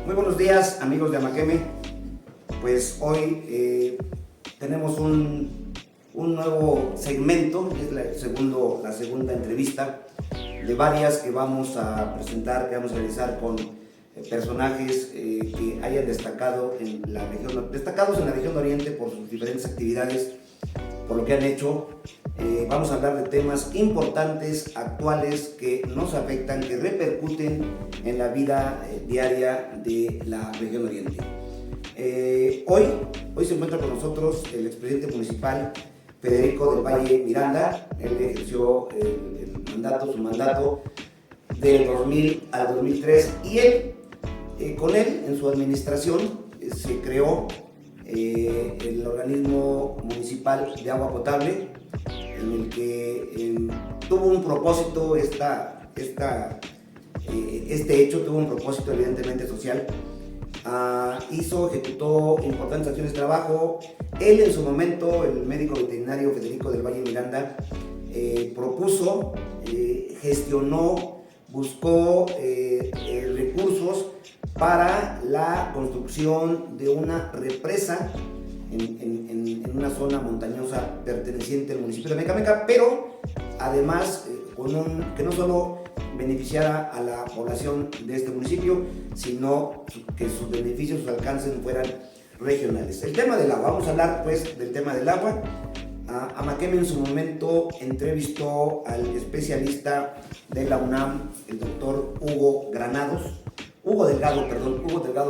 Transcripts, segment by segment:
Muy buenos días, amigos de Amaqueme. Pues hoy tenemos un nuevo segmento, es la segunda entrevista de varias que vamos a presentar, que vamos a realizar con personajes que hayan destacados en la región Oriente por sus diferentes actividades, por lo que han hecho. Vamos a hablar de temas importantes, actuales, que nos afectan, que repercuten en la vida diaria de la región Oriente. Hoy se encuentra con nosotros el expresidente municipal Federico del Valle Miranda. Él ejerció su mandato del 2000 al 2003 y con él, en su administración, se creó el organismo municipal de agua potable, en el que tuvo un propósito, este hecho tuvo un propósito evidentemente social. Ejecutó importantes acciones de trabajo. Él, en su momento, el médico veterinario Federico del Valle Miranda, propuso, gestionó, buscó recursos para la construcción de una represa en una zona montañosa perteneciente al municipio de Mecameca, pero además que no solo beneficiara a la población de este municipio, sino que sus beneficios, sus alcances fueran regionales. El tema del agua, vamos a hablar pues del tema del agua. Amaqueme en su momento entrevistó al especialista de la UNAM, el doctor Hugo Delgado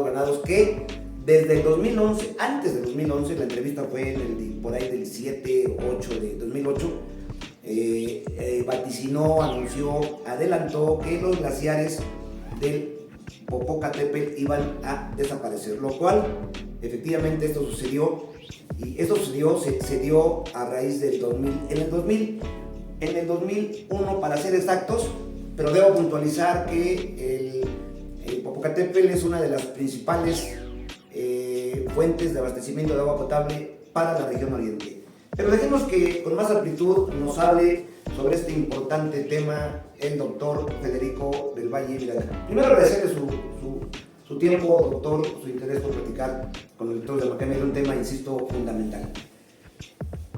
Granados, que desde el 2011, antes de 2011, la entrevista fue por ahí del 7-8 de 2008, vaticinó, anunció, adelantó que los glaciares del Popocatépetl iban a desaparecer, lo cual efectivamente esto sucedió, y esto se dio a raíz del 2000, en el 2001 para ser exactos, pero debo puntualizar que el Popocatépetl es una de las principales fuentes de abastecimiento de agua potable para la región Oriente. Pero dejemos que con más amplitud nos hable sobre este importante tema el doctor Federico del Valle Miranda. Primero agradecerle su tiempo, doctor, su interés por platicar con el doctor de Amaqueme, es un tema, insisto, fundamental.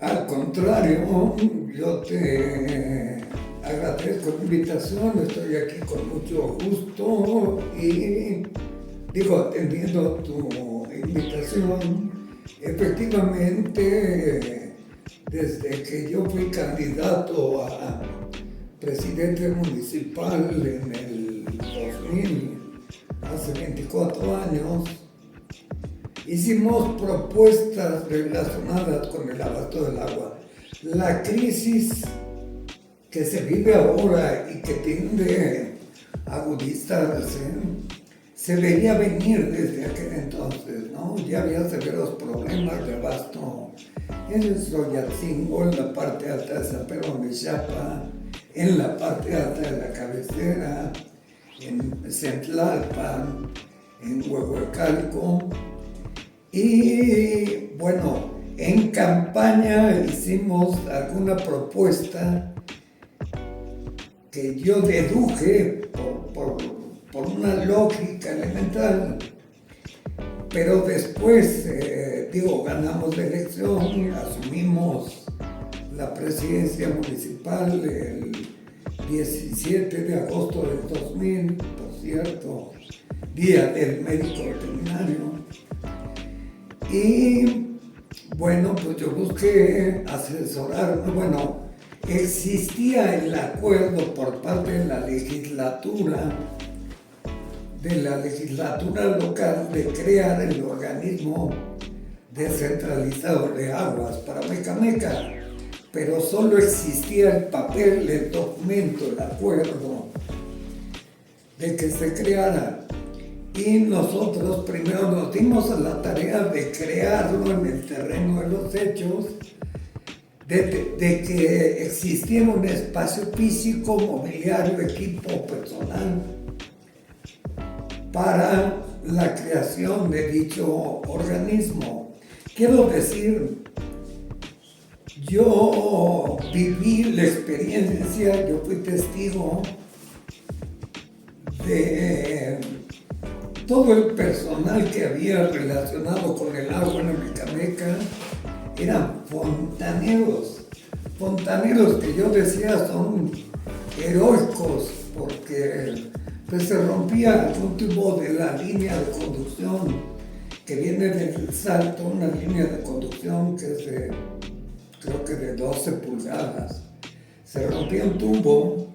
Al contrario, yo te agradezco la invitación, estoy aquí con mucho gusto y atendiendo tu invitación, efectivamente, desde que yo fui candidato a presidente municipal en el 2000, hace 24 años, hicimos propuestas relacionadas con el abasto del agua. La crisis que se vive ahora y que tiende a agudizarse, se veía venir desde aquel entonces, ¿no? Ya había severos problemas de abasto en el Xoyatzingo, en la parte alta de San Pedro de Chiapa, en la parte alta de la cabecera, en Centlalpan, en Huehuecalco. Y bueno, en campaña hicimos alguna propuesta que yo deduje por una lógica elemental, pero después, ganamos la elección, asumimos la presidencia municipal el 17 de agosto del 2000, por cierto, Día del Médico Veterinario. Y bueno, pues yo busqué asesorarme. Bueno, existía el acuerdo por parte de la legislatura local de crear el organismo descentralizado de aguas para Mecameca, pero solo existía el papel, el documento, el acuerdo de que se creara. Y nosotros primero nos dimos a la tarea de crearlo en el terreno de los hechos, de que existiera un espacio físico, mobiliario, equipo, personal para la creación de dicho organismo. Quiero decir, yo viví la experiencia, yo fui testigo de todo el personal que había relacionado con el agua en Amecameca eran fontaneros que yo decía son heroicos, porque pues, se rompía algún tipo de la línea de conducción que viene del Salto, una línea de conducción que es de, creo que de 12 pulgadas. Se rompía un tubo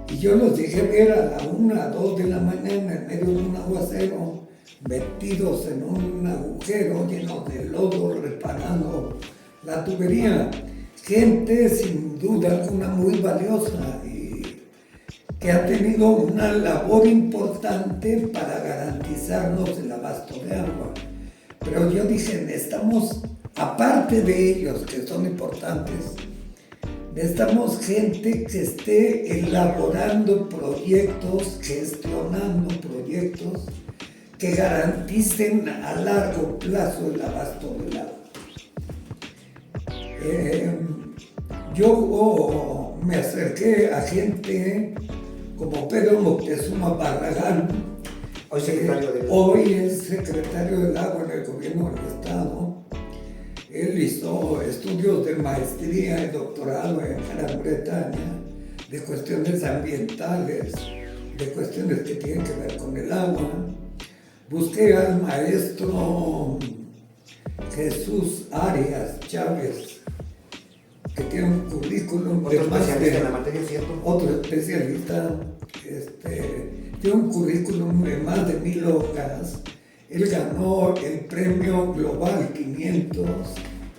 y yo los dejé ver a la 1, 2 de la mañana en medio de un aguacero, metidos en un agujero lleno de lodo, reparando la tubería. Gente sin duda alguna muy valiosa y que ha tenido una labor importante para garantizarnos el abasto de agua. Pero yo dije, necesitamos, aparte de ellos que son importantes, necesitamos gente que esté elaborando proyectos, gestionando proyectos que garanticen a largo plazo el abasto del agua. Yo me acerqué a gente como Pedro Moctezuma Barragán, hoy es secretario del agua en el gobierno del estado. Él hizo estudios de maestría y doctorado en Gran Bretaña de cuestiones ambientales, de cuestiones que tienen que ver con el agua. Busqué al maestro Jesús Arias Chávez, que tiene un currículum otro especialista en la materia, ¿cierto? Otro especialista, tiene un currículum de más de 1000 hojas. Él ganó el premio Global 500,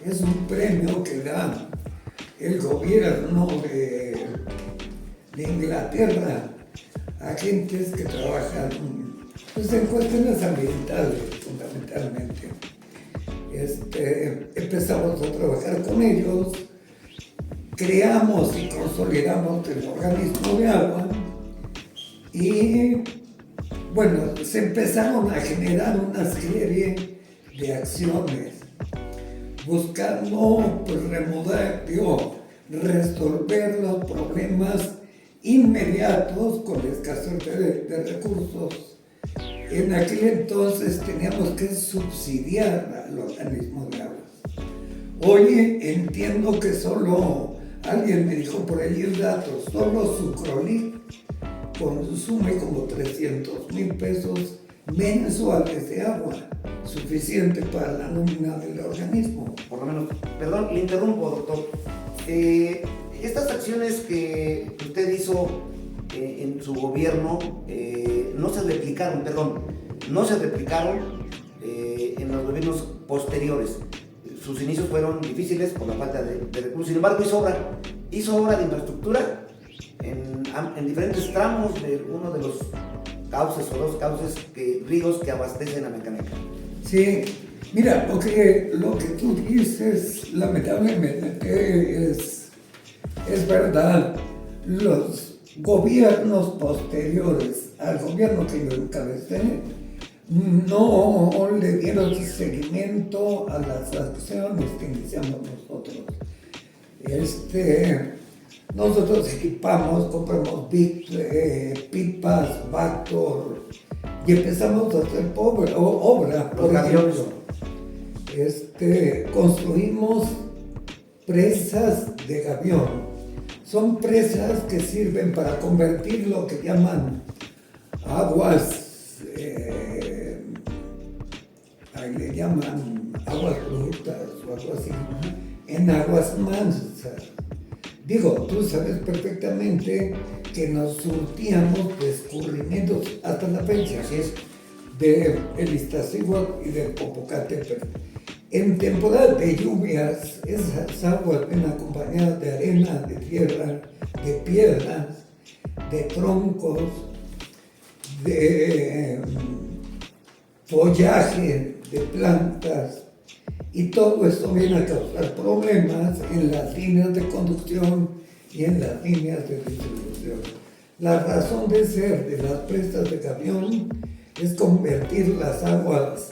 es un premio que da el gobierno de Inglaterra a gentes que trabajan pues, en cuestiones ambientales fundamentalmente. Empezamos a trabajar con ellos, creamos y consolidamos el organismo de agua y bueno, se empezaron a generar una serie de acciones buscando pues, resolver los problemas inmediatos con la escasez de recursos. En aquel entonces teníamos que subsidiar al organismo de agua. Hoy entiendo que solo, alguien me dijo por ahí el dato, solo Sucrolic consume como 300,000 pesos mensuales de agua, suficiente para la nómina del organismo. Por lo menos, perdón, le interrumpo, doctor. Estas acciones que usted hizo en su gobierno no se replicaron en los gobiernos posteriores. Sus inicios fueron difíciles por la falta de recursos, sin embargo hizo obra de infraestructura en diferentes tramos de uno de los cauces o dos cauces, ríos que abastecen a Amecameca. Sí, mira, lo que tú dices lamentablemente es verdad. Los gobiernos posteriores al gobierno que yo encabecé no le dieron seguimiento a las acciones que iniciamos nosotros. Nosotros equipamos, compramos pipas, Vactor y empezamos a hacer obra. Por ejemplo, construimos presas de gavión. Son presas que sirven para convertir lo que llaman aguas, ahí le llaman aguas brutas o algo así, en aguas mansas. Digo, tú sabes perfectamente que nos surtíamos de escurrimientos hasta la fecha, Así es. de el Iztaccíhuatl y del Popocatépetl. En temporada de lluvias, esas aguas vienen acompañadas de arena, de tierra, de piedras, de troncos, de follaje, de plantas, y todo esto viene a causar problemas en las líneas de conducción y en las líneas de distribución. La razón de ser de las presas de gavión es convertir las aguas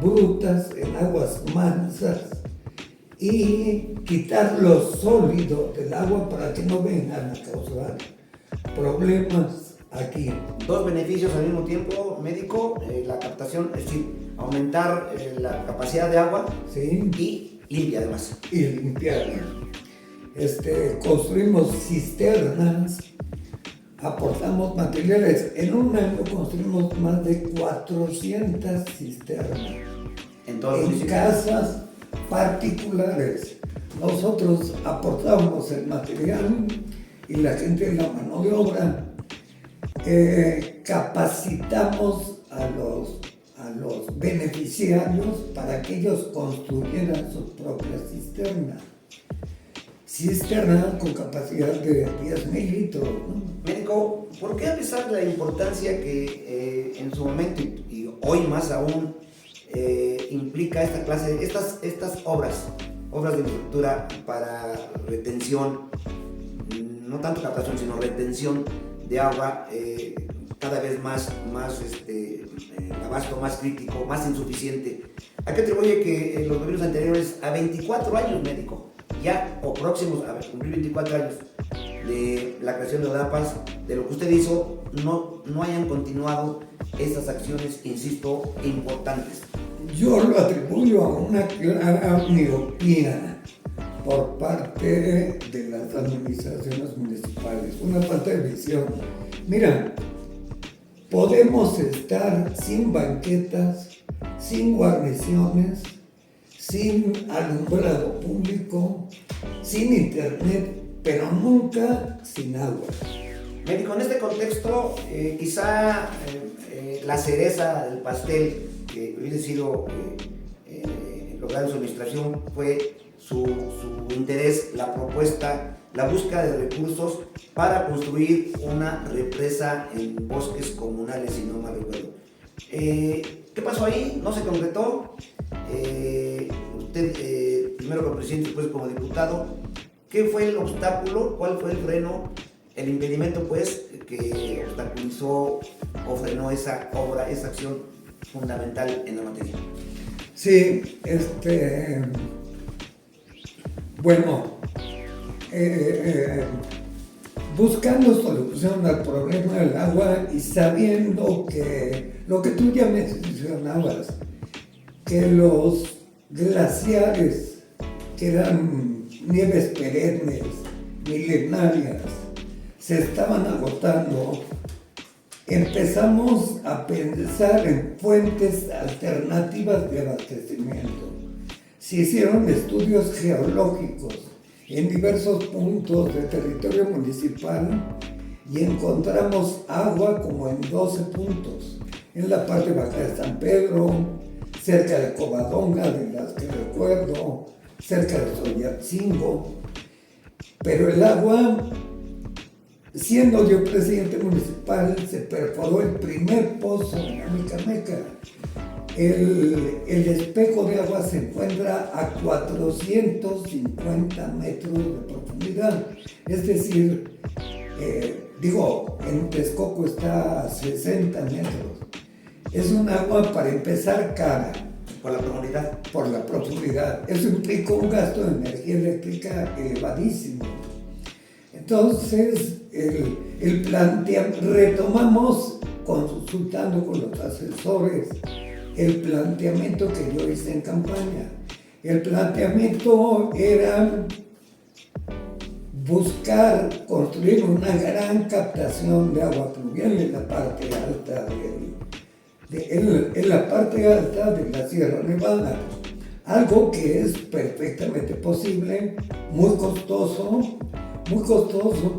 brutas en aguas mansas y quitar lo sólido del agua para que no vengan a causar problemas aquí. Dos beneficios al mismo tiempo, médico, la captación, es decir, aumentar la capacidad de agua, ¿sí? y limpia además. Y limpiar. Construimos cisternas, aportamos materiales. En un año construimos más de 400 cisternas en casas particulares. Nosotros aportamos el material y la gente de la mano de obra. Capacitamos a los beneficiarios para que ellos construyeran sus propias cisternas. Cisternas con capacidad de 10,000 litros, ¿no? Médico, ¿por qué a pesar de la importancia que en su momento y hoy más aún implica esta clase, estas obras de infraestructura para retención, no tanto captación, sino retención de agua, cada vez más abasto, más crítico, más insuficiente? ¿A qué atribuye que en los gobiernos anteriores, a 24 años, médico, ya o próximos a cumplir 24 años de la creación de ODAPAS, de lo que usted hizo, no hayan continuado esas acciones, insisto, importantes? Yo lo atribuyo a una clara miopía por parte de las administraciones municipales, una falta de visión. Mira, podemos estar sin banquetas, sin guarniciones, sin alumbrado público, sin internet, pero nunca sin agua. Médico, en este contexto, quizá la cereza del pastel que hubiese sido logrado en su administración fue su interés, la propuesta, la búsqueda de recursos para construir una represa en Bosques Comunales, si no mal recuerdo. ¿Qué pasó ahí? ¿No se concretó? Usted, primero como presidente, después como diputado, ¿qué fue el obstáculo? ¿Cuál fue el freno, el impedimento, pues, que obstaculizó o frenó esa obra, esa acción fundamental en la materia? Sí, bueno, buscando solución al problema del agua y sabiendo que lo que tú ya mencionabas, que los glaciares, que eran nieves perennes, milenarias, se estaban agotando, empezamos a pensar en fuentes alternativas de abastecimiento. Se hicieron estudios geológicos en diversos puntos del territorio municipal y encontramos agua como en 12 puntos. En la parte baja de San Pedro, cerca de Covadonga, de las que recuerdo, cerca de Soyatzingo. Pero el agua, siendo yo presidente municipal, se perforó el primer pozo en Amecameca. El espejo de agua se encuentra a 450 metros de profundidad. Es decir, en Texcoco está a 60 metros. Es un agua, para empezar, cara. ¿Por la profundidad? Por la profundidad. Eso implica un gasto de energía eléctrica elevadísimo. Entonces, retomamos, consultando con los asesores, el planteamiento que yo hice en campaña. El planteamiento era buscar construir una gran captación de agua pluvial en la parte alta de la Sierra Nevada, algo que es perfectamente posible, muy costoso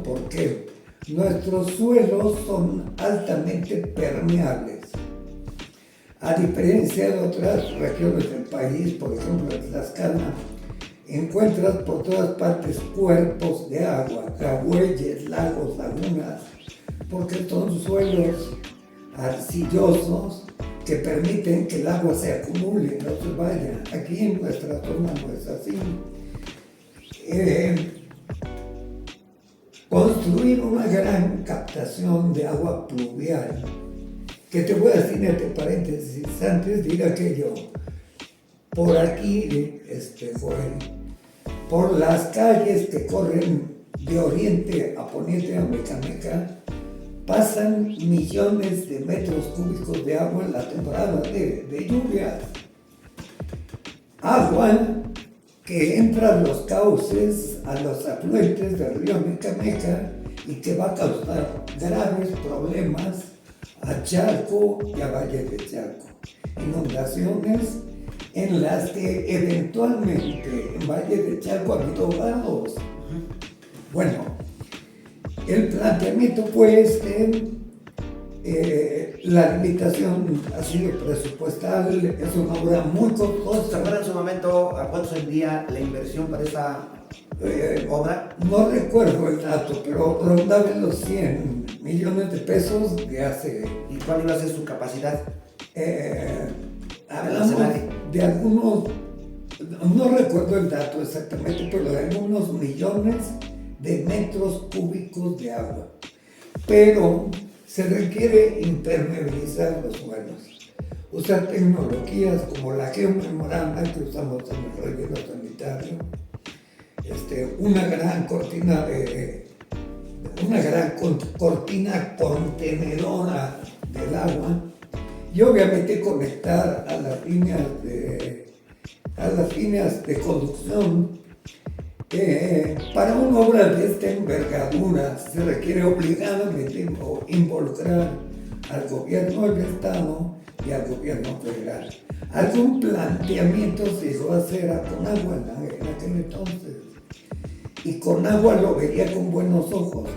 porque nuestros suelos son altamente permeables. A diferencia de otras regiones del país, por ejemplo en Tlaxcala, encuentras por todas partes cuerpos de agua, cahuelles, lagos, lagunas, porque son suelos arcillosos que permiten que el agua se acumule, no se vaya. Aquí en nuestra zona no es así. Construir una gran captación de agua pluvial, que te voy a decir entre paréntesis, antes de ir a aquello, por aquí, Joel, por las calles que corren de oriente a poniente a Mecameca, pasan millones de metros cúbicos de agua en la temporada de lluvias. Agua que entra a los cauces, a los afluentes del río Mecameca y que va a causar graves problemas a Chalco y a Valle de Chalco. Inundaciones en las que eventualmente en Valle de Chalco ha habido ahogados. Bueno, el planteamiento fue la limitación ha sido presupuestal, es una obra muy ¿Se costosa. acuerdan en su momento a cuánto salía la inversión para esa obra? No recuerdo el dato, pero rondaba en los 100 millones de pesos de hace... ¿Y cuál iba a ser su capacidad? Hablamos de algunos, no recuerdo el dato exactamente, pero de algunos millones de metros cúbicos de agua. Pero se requiere impermeabilizar los suelos, usar tecnologías como la geomembrana que usamos en el relleno sanitario, una gran cortina contenedora del agua y obviamente conectar a las líneas de conducción. Para una obra de esta envergadura se requiere obligadamente involucrar al gobierno del Estado y al gobierno federal. Algún planteamiento se llegó a hacer a Conagua en aquel entonces, y Conagua lo veía con buenos ojos,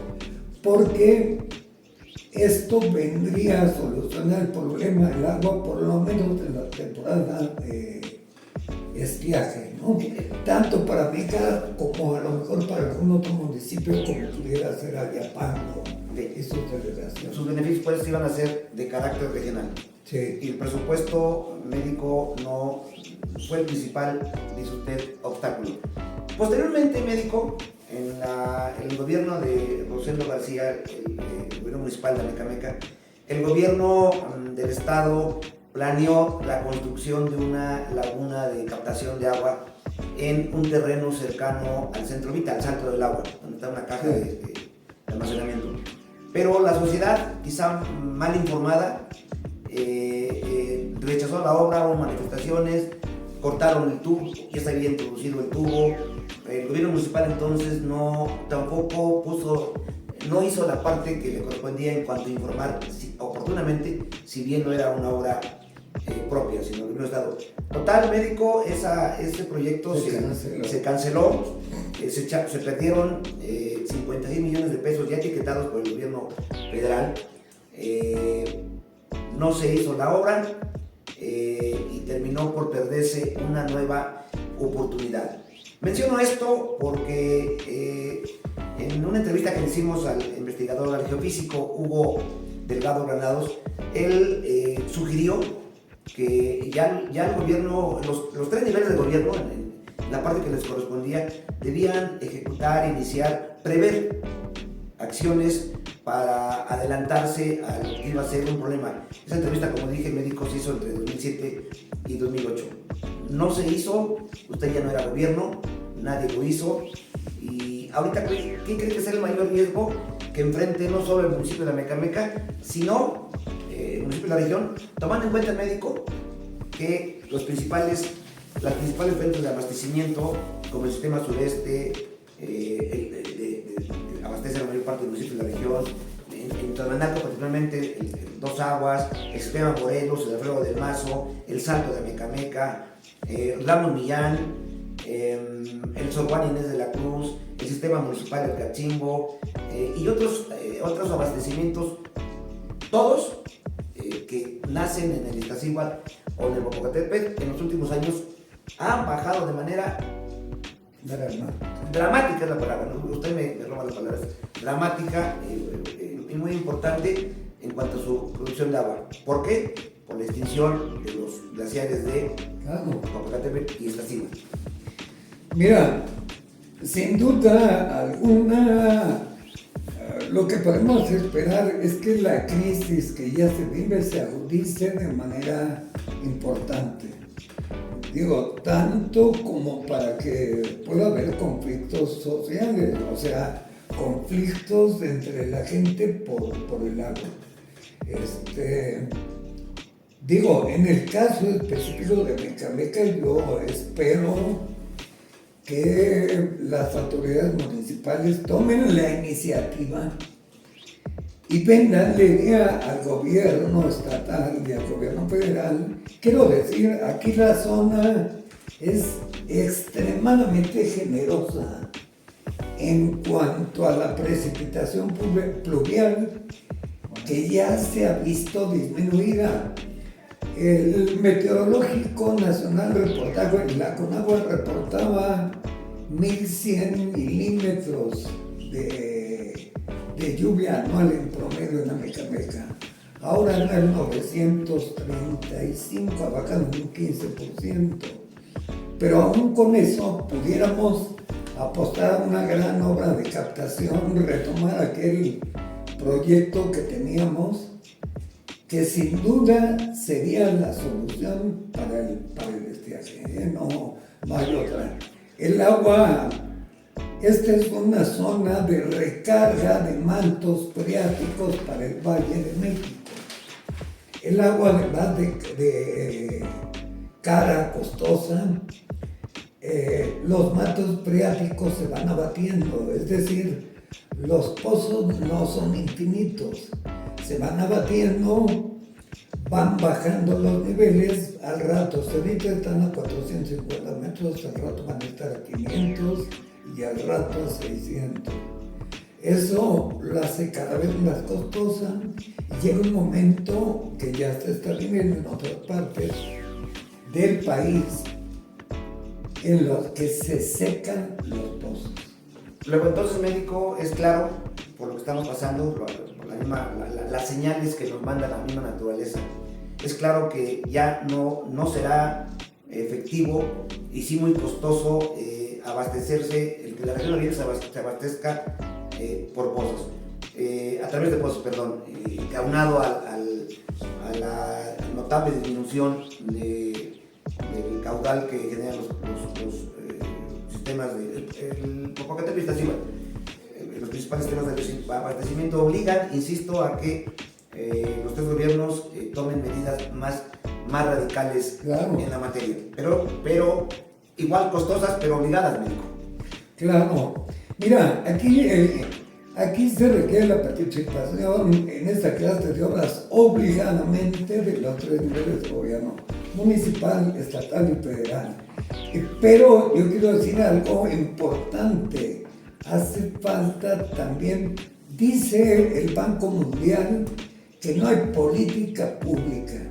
porque esto vendría a solucionar el problema del agua, por lo menos en la temporada de estiaje, ¿no? Tanto para Meca como a lo mejor para algún otro municipio como pudiera ser Ayapango y sus delegaciones. Sus beneficios pues iban a ser de carácter regional. Sí. Y el presupuesto médico no fue el principal, dice usted, obstáculo. Posteriormente, médico, en el gobierno de Rosendo García, el gobierno municipal de Mecameca, el gobierno del estado planeó la construcción de una laguna de captación de agua en un terreno cercano al centro vital, al Salto del Agua, donde está una caja de almacenamiento. Pero la sociedad, quizá mal informada, rechazó la obra, hubo manifestaciones, cortaron el tubo, ya se había introducido el tubo. El gobierno municipal entonces tampoco hizo la parte que le correspondía en cuanto a informar oportunamente, si bien no era una obra propia, sino del Estado. Total, médico, ese proyecto se canceló, se perdieron 56 millones de pesos ya etiquetados por el gobierno federal, no se hizo la obra y terminó por perderse una nueva oportunidad. Menciono esto porque en una entrevista que le hicimos al investigador, al geofísico Hugo Delgado Granados, él sugirió que ya el gobierno, los tres niveles de gobierno, en la parte que les correspondía, debían ejecutar, iniciar, prever acciones para adelantarse a lo que iba a ser un problema. Esa entrevista, como dije, el médico se hizo entre 2007 y 2008. No se hizo, usted ya no era gobierno, nadie lo hizo. Y ahorita, ¿qué cree que es el mayor riesgo que enfrente no solo el municipio de Mecameca, sino el municipio de la región, tomando en cuenta el médico que las principales fuentes de abastecimiento, como el sistema sureste, abastece la mayor parte del municipio de la región, en Tlalmanaco particularmente Dos Aguas, el sistema Morelos, el Arroyo del Mazo, el Salto de Mecameca, Ramos Millán, el Sor Juan Inés de la Cruz, el sistema municipal del Cachimbo y otros abastecimientos, todos que nacen en el Iztaccíhuatl o en el Popocatépetl, en los últimos años han bajado de manera dramática, es la palabra, ¿no? Usted me roba las palabras, dramática y muy importante en cuanto a su producción de agua. ¿Por qué? Por la extinción de los glaciares de Popocatépetl y Iztaccíhuatl. Mira, sin duda alguna, lo que podemos esperar es que la crisis que ya se vive se agudice de manera importante. Digo, tanto como para que pueda haber conflictos sociales, o sea, conflictos entre la gente por el agua. Digo, en el caso específico de Mecameca, yo espero que las autoridades municipales tomen la iniciativa y vendan la idea al gobierno estatal y al gobierno federal. Quiero decir, aquí la zona es extremadamente generosa en cuanto a la precipitación pluvial, que ya se ha visto disminuida. El Meteorológico Nacional reportaba, la Conagua reportaba 1.100 milímetros de lluvia anual en promedio en la Mecameca. Ahora en el 935, ha bajado un 15%. Pero aún con eso pudiéramos apostar a una gran obra de captación, retomar aquel proyecto que teníamos, que sin duda sería la solución para el estiaje, no hay otra. El agua, esta es una zona de recarga de mantos freáticos para el Valle de México. El agua, además de cara, costosa, los mantos freáticos se van abatiendo, es decir, los pozos no son infinitos, se van abatiendo, van bajando los niveles, al rato ahorita están a 450 metros, al rato van a estar a 500 y al rato a 600. Eso lo hace cada vez más costosa y llega un momento que ya se está viviendo en otras partes del país en los que se secan los pozos. Luego entonces, médico, es claro, por lo que estamos pasando, por las señales que nos manda la misma naturaleza, es claro que ya no será efectivo y sí muy costoso abastecerse, el que la región oriente se abastezca por pozos, a través de pozos, perdón, que aunado a la notable disminución del caudal que generan los sistemas del Popocatépetl y Iztaccíhuatl, los principales sistemas de abastecimiento obligan, insisto, a que los tres gobiernos tomen medidas más radicales, claro, en la materia, pero igual costosas, pero obligadas, médico. Claro, mira, aquí se requiere la participación en esta clase de obras obligadamente de los tres niveles de gobierno, municipal, estatal y federal. Pero yo quiero decir algo importante, hace falta también, dice el Banco Mundial, que no hay política pública,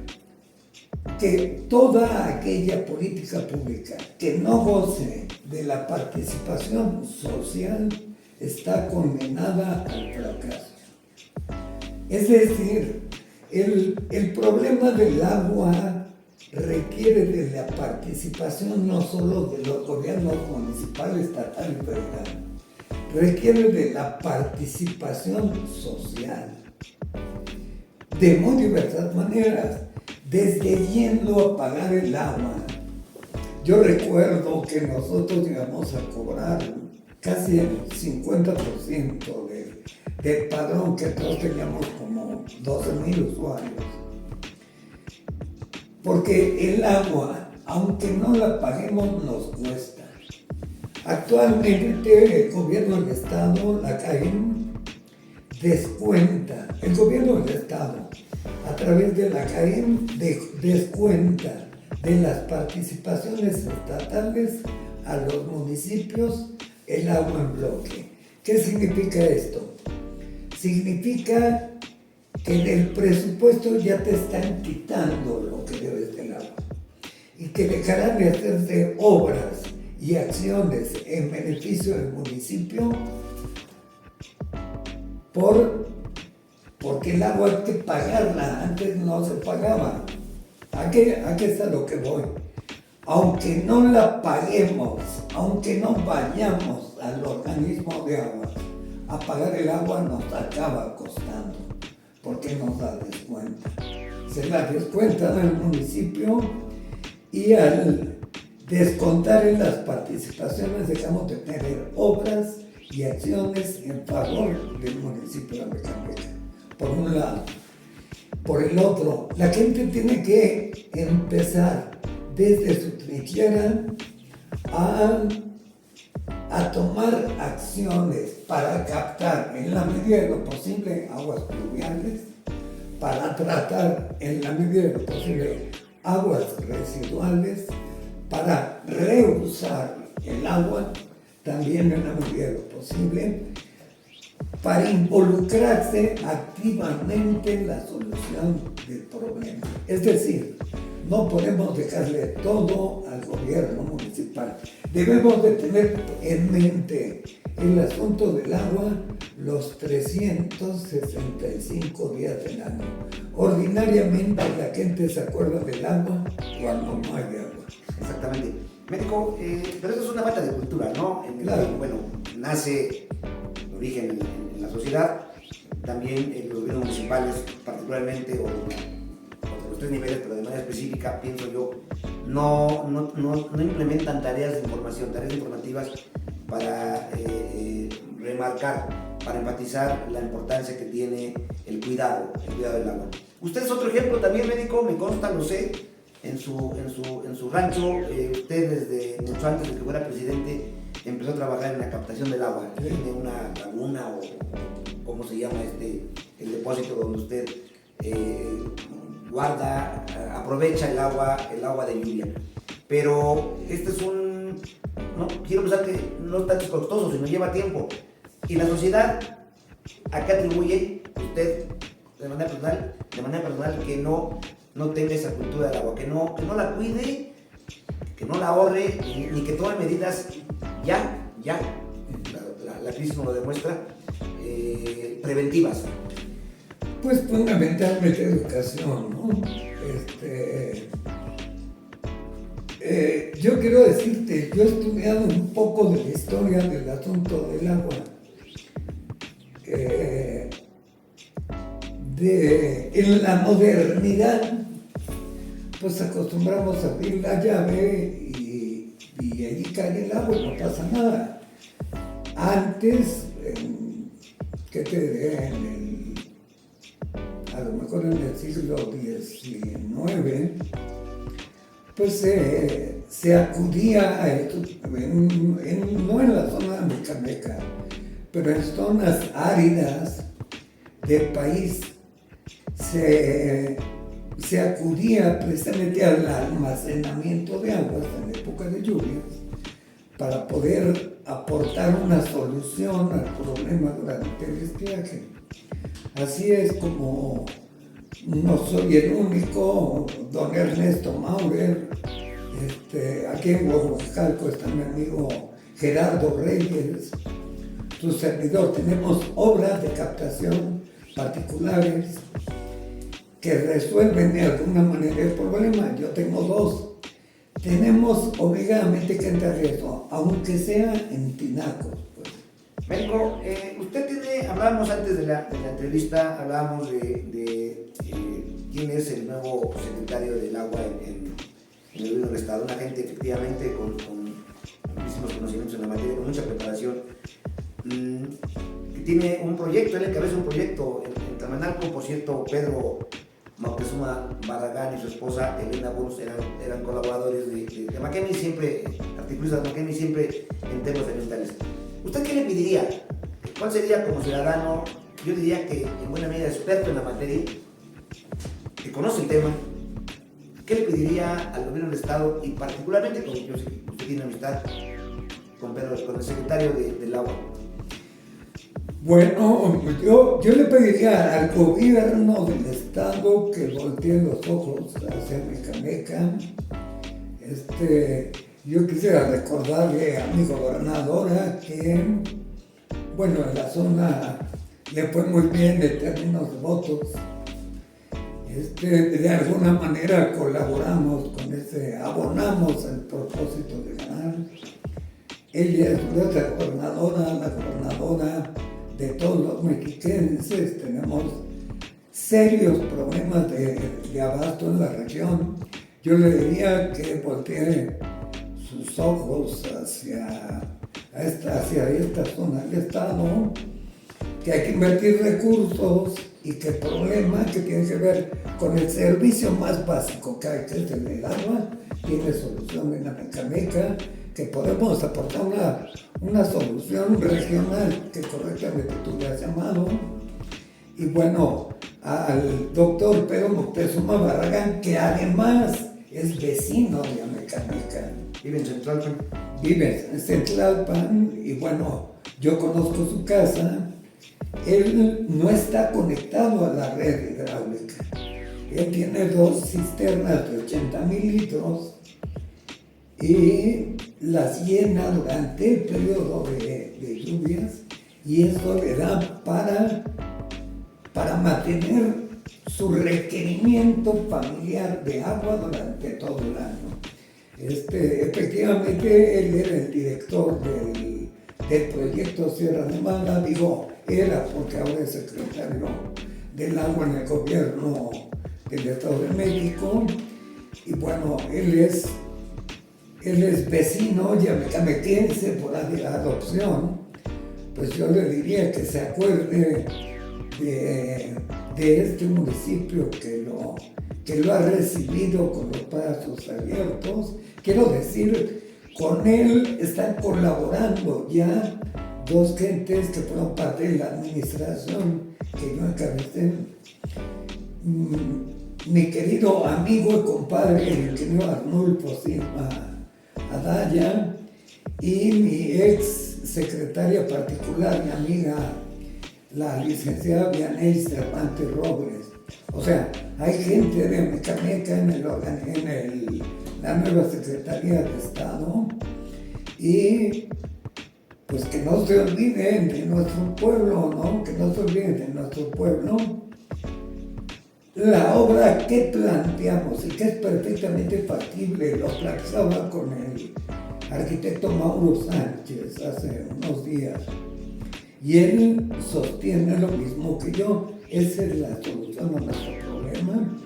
que toda aquella política pública que no goce de la participación social está condenada al fracaso. Es decir, el problema del agua requiere de la participación no solo de los gobiernos municipal, estatal y federal, requiere de la participación social de muy diversas maneras, desde yendo a pagar el agua. Yo recuerdo que nosotros llegamos a cobrar casi el 50% del padrón, que todos teníamos como 12,000 usuarios. Porque el agua, aunque no la paguemos, nos cuesta. Actualmente el gobierno del estado, la CAEM, descuenta, el gobierno del estado, a través de la CAEM, descuenta de las participaciones estatales a los municipios el agua en bloque. ¿Qué significa esto? Significa que en el presupuesto ya te están quitando lo que debes del agua y que dejarán de hacerse obras y acciones en beneficio del municipio porque el agua hay que pagarla, antes no se pagaba. Aquí está lo que voy. Aunque no la paguemos, aunque no vayamos al organismo de agua a pagar el agua, nos acaba costando, porque nos da descuento. Se la descuentan al municipio y al descontar en las participaciones dejamos de tener obras y acciones en favor del municipio de Amecameca, por un lado. Por el otro, la gente tiene que empezar desde su trinchera a tomar acciones para captar en la medida de lo posible aguas pluviales, para tratar en la medida de lo posible aguas residuales, para reusar el agua también en la medida de lo posible, para involucrarse activamente en la solución del problema. Es decir, no podemos dejarle todo al gobierno municipal. Debemos de tener en mente el asunto del agua los 365 días del año. Ordinariamente la gente se acuerda del agua cuando no hay agua. Exactamente. Médico, pero eso es una falta de cultura, ¿no? Claro. Bueno, nace de origen en la sociedad, también los gobiernos municipales, particularmente, o de los tres niveles, pero de manera específica, pienso yo, no implementan tareas de información, tareas informativas para remarcar, para enfatizar la importancia que tiene el cuidado del agua. Usted es otro ejemplo también, médico, me consta, lo sé, en su rancho, usted desde mucho antes de que fuera presidente empezó a trabajar en la captación del agua. Tiene una laguna o cómo se llama el depósito donde usted guarda, aprovecha el agua de lluvia. Pero este es no quiero pensar que no es tan costoso, sino lleva tiempo. Y la sociedad, ¿a qué atribuye usted de manera personal que no tenga esa cultura del agua, que no la cuide, que no la ahorre, ni que tome medidas ya, la crisis nos lo demuestra, preventivas? Pues fundamentalmente educación, ¿no? Yo quiero decirte, yo he estudiado un poco de la historia del asunto del agua. En la modernidad, pues acostumbramos a abrir la llave y allí cae el agua y no pasa nada. Antes, ¿qué te diré? A lo mejor en el siglo XIX, pues se acudía a esto, no en la zona de Amecameca, pero en zonas áridas del país, se acudía precisamente al almacenamiento de aguas en época de lluvias para poder aportar una solución al problema durante el estiaje. Así es como, no soy el único, don Ernesto Maurer, aquí en Huajuacalco está mi amigo Gerardo Reyes, su servidor. Tenemos obras de captación particulares que resuelven de alguna manera el problema. Yo tengo dos. Tenemos obligadamente que entrar eso, aunque sea en tinacos. Pues. Médico, hablábamos antes de la entrevista, hablábamos de quién es el nuevo secretario del agua en el gobierno del estado, una gente efectivamente con muchísimos conocimientos en la materia, con mucha preparación, que tiene un proyecto, él encabeza un proyecto en Tamanalco. Por cierto, Pedro Moctezuma Barragán y su esposa Elena Burns eran colaboradores de McKinney, siempre, articulistas de McKinney, siempre en temas ambientales. ¿Usted qué le pediría? ¿Cuál sería como ciudadano, yo diría que en buena medida experto en la materia, que conoce el tema, qué le pediría al gobierno del estado y particularmente, como yo sé que usted tiene amistad con el secretario del agua? Bueno, yo le pediría al gobierno del estado que voltee los ojos hacia Amecameca. Yo quisiera recordarle a mi gobernadora que, bueno, en la zona le fue muy bien en términos de votos. De alguna manera colaboramos con abonamos el propósito de ganar. Ella es nuestra gobernadora, la gobernadora de todos los mexiquenses. Tenemos serios problemas de abasto en la región. Yo le diría que voltee sus ojos hacia hacia esta zona del estado, que hay que invertir recursos y que el problema que tiene que ver con el servicio más básico que hay, que es el agua, tiene solución en Amecameca, que podemos aportar una solución regional que correctamente tú le has llamado. Y bueno, al doctor Pedro Moctezuma Barragán, que además es vecino de Amecameca. Vive en Centralpan. Vive en Centralpan y bueno, yo conozco su casa. Él no está conectado a la red hidráulica. Él tiene 2 cisternas de 80,000 litros y las llena durante el periodo de lluvias, y eso le da para mantener su requerimiento familiar de agua durante todo el año. Efectivamente, él era el director del proyecto Sierra Nevada, digo, era porque ahora es secretario del agua en el gobierno del Estado de México, y bueno, él es vecino yamecamequense por adopción. Pues yo le diría que se acuerde de este municipio que lo ha recibido con los brazos abiertos. Quiero decir, con él están colaborando ya 2 gentes que fueron parte de la administración que yo encabecé. Mi querido amigo y compadre, el ingeniero Arnulfo Silva Adaya, y mi ex secretaria particular, mi amiga, la licenciada Vianey Cervantes Robles. O sea, hay gente de Amecameca en la nueva Secretaría de Estado, y pues que no se olviden de nuestro pueblo, ¿no? Que no se olviden de nuestro pueblo. La obra que planteamos y que es perfectamente factible, lo platicaba con el arquitecto Mauro Sánchez hace unos días, y él sostiene lo mismo que yo. Esa es la solución a nuestro problema.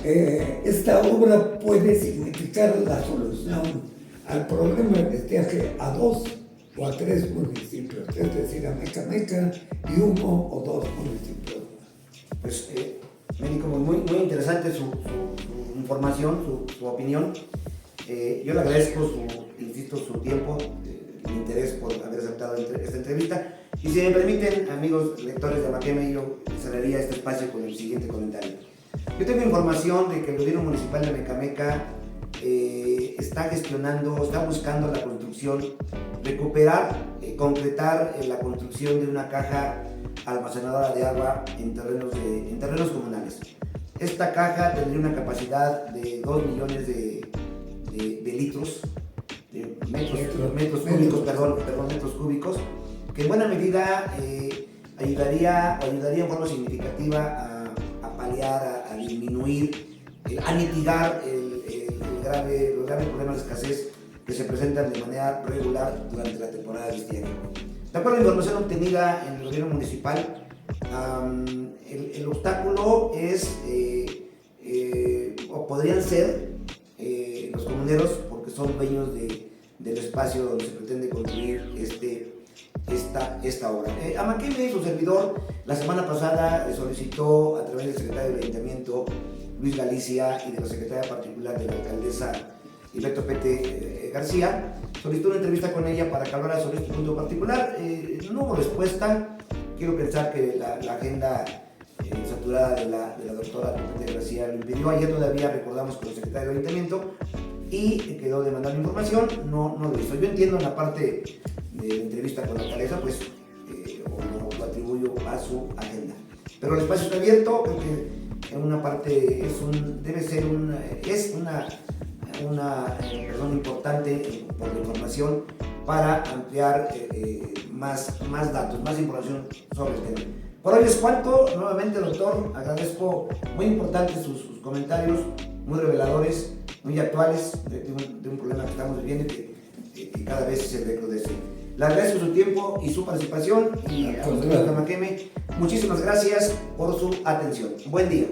Esta obra puede significar la solución al problema de estiaje a 2 o a 3 municipios, es decir, Amecameca y 1 o 2 municipios. Pues, médico, muy interesante su información, su opinión. Yo le agradezco insisto, su tiempo, el interés por haber aceptado esta entrevista. Y si me permiten, amigos lectores de Amaqueme, yo cerraría este espacio con el siguiente comentario. Yo tengo información de que el gobierno municipal de Amecameca está buscando la construcción, recuperar, concretar la construcción de una caja almacenadora de agua en terrenos comunales. Esta caja tendría una capacidad de 2 millones de litros, de metros cúbicos, que en buena medida ayudaría en forma significativa a paliar, a disminuir, a mitigar los graves problemas de escasez que se presentan de manera regular durante la temporada de estiaje. De acuerdo a la información obtenida en el gobierno municipal, el obstáculo es, o podrían ser, los comuneros, porque son dueños del espacio donde se pretende construir esta obra. Amaqueme, su servidor, la semana pasada solicitó a través del secretario del Ayuntamiento, Luis Galicia, y de la secretaria particular de la alcaldesa Hilberto Pete García, solicitó una entrevista con ella para que hablara sobre este punto particular. No hubo respuesta. Quiero pensar que la agenda saturada de la doctora Pete García lo impidió. Ayer todavía recordamos con el secretario del Ayuntamiento y quedó de mandar información, no lo hizo. Yo entiendo en la parte de la entrevista con la alcaldesa, pues lo atribuyo a su agenda. Pero el espacio está abierto, porque en una parte es una razón importante por la información para ampliar más datos, más información sobre el tema. Por hoy es cuanto. Nuevamente, doctor, agradezco, muy importantes sus comentarios, muy reveladores, muy actuales de un problema que estamos viviendo y que cada vez se recrudece. Le agradezco su tiempo y su participación, y a los de Amaqueme, muchísimas gracias por su atención. Buen día.